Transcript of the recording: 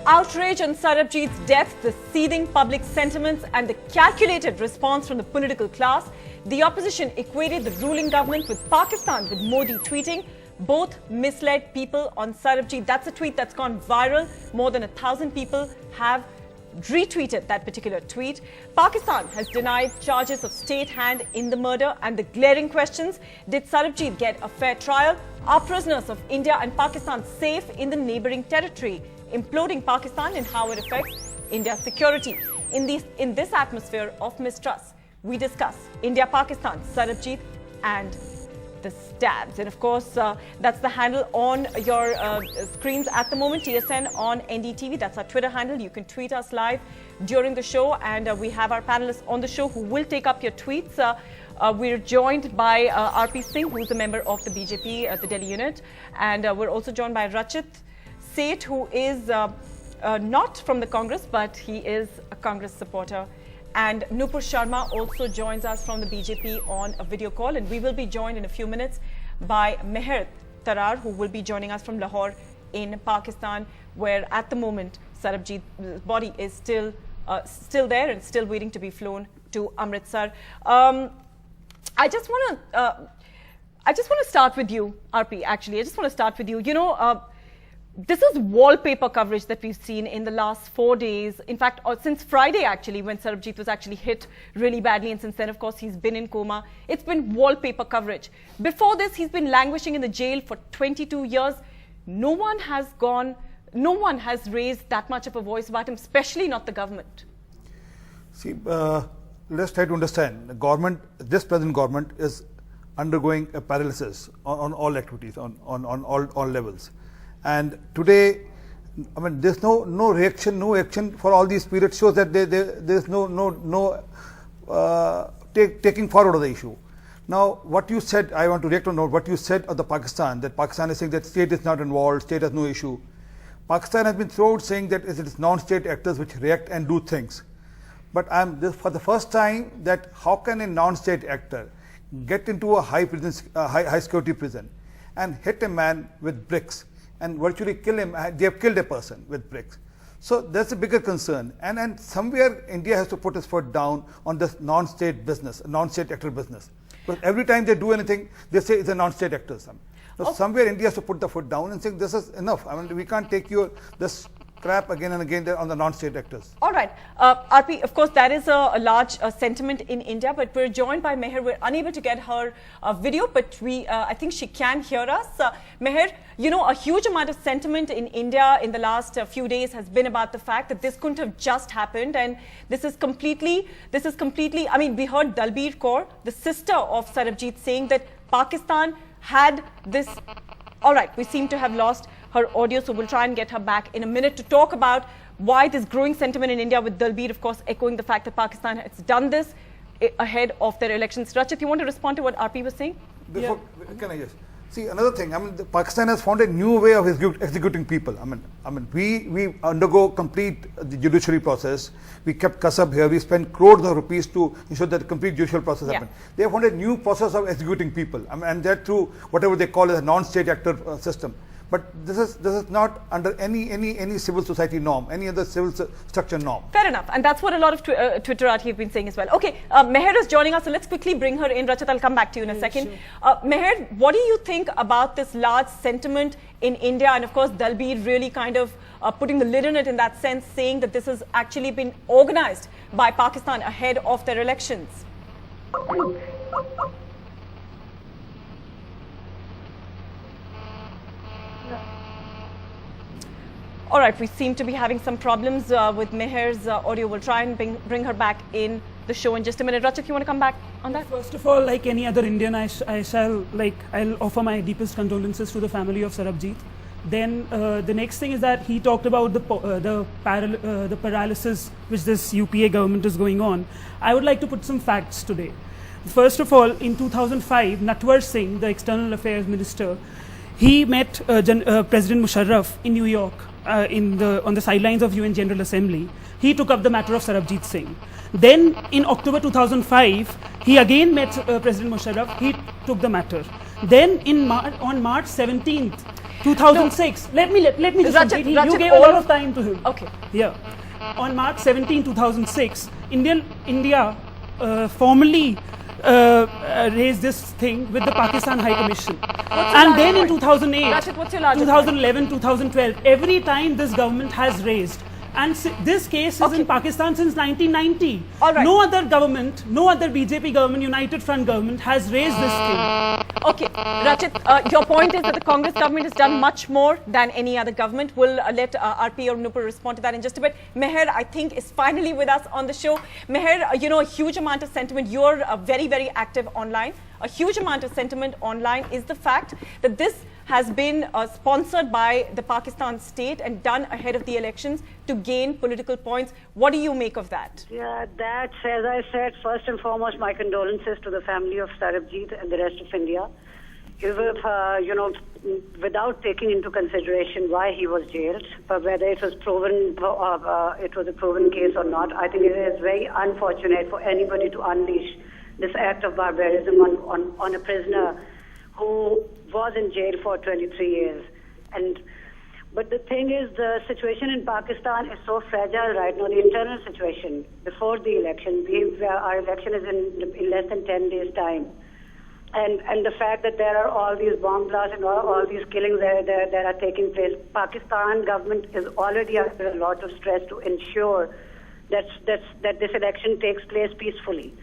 outrage on Sarabjit's death, the seething public sentiments and the calculated response from the political class, the opposition equated the ruling government with Pakistan, with Modi tweeting. Both misled people on Sarabjit. That's a tweet that's gone viral. More than 1,000 people have retweeted that particular tweet. Pakistan has denied charges of state hand in the murder, and the glaring questions: did Sarabjit get a fair trial? Are prisoners of India and Pakistan safe in the neighboring territory? Imploding Pakistan and how it affects India's security. In this atmosphere of mistrust, we discuss India-Pakistan, Sarabjit and the stabs. And of course, that's the handle on your screens at the moment, TSN on NDTV. That's our Twitter handle. You can tweet us live during the show, and we have our panelists on the show who will take up your tweets. We're joined by RP Singh, who's a member of the BJP, the Delhi unit, and we're also joined by Rachit Seth, who is not from the Congress, but he is a Congress supporter. And Nupur Sharma also joins us from the BJP on a video call, and we will be joined in a few minutes by Meher Tarar, who will be joining us from Lahore in Pakistan, where at the moment Sarabjit's body is still there and still waiting to be flown to Amritsar. I just want to start with you, RP. Actually, I just want to start with you. You know, this is wallpaper coverage that we've seen in the last 4 days. In fact, since Friday, actually, when Sarabjit was actually hit really badly. And since then, of course, he's been in coma. It's been wallpaper coverage. Before this, he's been languishing in the jail for 22 years. No one has raised that much of a voice about him, especially not the government. See, let's try to understand. The government, this present government, is undergoing a paralysis on all activities, on all levels. And today, I mean, there's no reaction, no action for all these periods. Shows that there's no taking forward of the issue. Now, what you said, I want to react on what you said of the Pakistan, that Pakistan is saying that state is not involved, state has no issue. Pakistan has been throughout saying that it is non-state actors which react and do things. But for the first time, that how can a non-state actor get into a high security prison and hit a man with bricks and virtually kill him? They have killed a person with bricks. So that's a bigger concern. And somewhere India has to put its foot down on this non-state business, non-state actor business. But every time they do anything, they say it's a non-state actor. Now, somewhere India has to put the foot down and say this is enough. I mean, we can't take this crap again and again on the non-state actors. All right. RP, of course, that is a large sentiment in India, but we're joined by Meher. We're unable to get her video, but I think she can hear us. Meher, you know, a huge amount of sentiment in India in the last few days has been about the fact that this couldn't have just happened, and this is completely, I mean, we heard Dalbir Kaur, the sister of Sarabjit, saying that Pakistan had this. All right, we seem to have lost her audio, so we'll try and get her back in a minute to talk about why this growing sentiment in India, with Dalbir, of course, echoing the fact that Pakistan has done this ahead of their elections. Rachit, you want to respond to what RP was saying? Before, can I just see another thing? I mean, Pakistan has found a new way of executing people. I mean, we undergo complete the judiciary process. We kept Kasab here. We spent crores of rupees to ensure that the complete judicial process happened. They have found a new process of executing people, and that through whatever they call as a non-state actor system. But this is not under any civil society norm, any other civil structure norm. Fair enough, and that's what a lot of Twitterati have been saying as well. Okay, Meher is joining us, so let's quickly bring her in. Rachit, I'll come back to you in a second. Sure. Meher, what do you think about this large sentiment in India, and of course Dalbir really kind of putting the lid on it in that sense, saying that this has actually been organized by Pakistan ahead of their elections? All right, we seem to be having some problems with Meher's audio. We'll try and bring her back in the show in just a minute. Rachit, you want to come back on that? First of all, like any other Indian, I'll offer my deepest condolences to the family of Sarabjit. Then the next thing is that he talked about the paralysis which this UPA government is going on. I would like to put some facts today. First of all, in 2005, Natwar Singh, the External Affairs Minister, he met President Musharraf in New York on the sidelines of UN General Assembly. He took up the matter of Sarabjit Singh. Then in October 2005, he again met President Musharraf. He took the matter. Then on March 17th, 2006. Let me just Rajat, complete. You gave a all lot of- of time to him. Okay. Yeah. On March 17, 2006, India formally raised this thing with the Pakistan High Commission. And then in 2008, Rajat, what's your larger 2011, 2012, every time this government has raised. And this case is in Pakistan since 1990. All right. No other government, no other BJP government, United Front government has raised this thing. Okay, Rachit, your point is that the Congress government has done much more than any other government. We'll let RP or Nupur respond to that in just a bit. Meher, I think, is finally with us on the show. Meher, you know, a huge amount of sentiment. You're very, very active online. A huge amount of sentiment online is the fact that this has been sponsored by the Pakistan state and done ahead of the elections to gain political points. What do you make of that? Yeah, that's, as I said, first and foremost, my condolences to the family of Sarabjit and the rest of India. You know, without taking into consideration why he was jailed, but whether it was proven, it was a proven case or not, I think it is very unfortunate for anybody to unleash this act of barbarism on a prisoner who was in jail for 23 years. But the thing is, the situation in Pakistan is so fragile right now, the internal situation before the election. Our election is in less than 10 days' time. And the fact that there are all these bomb blasts and all these killings that are taking place, Pakistan government is already under a lot of stress to ensure that this election takes place peacefully.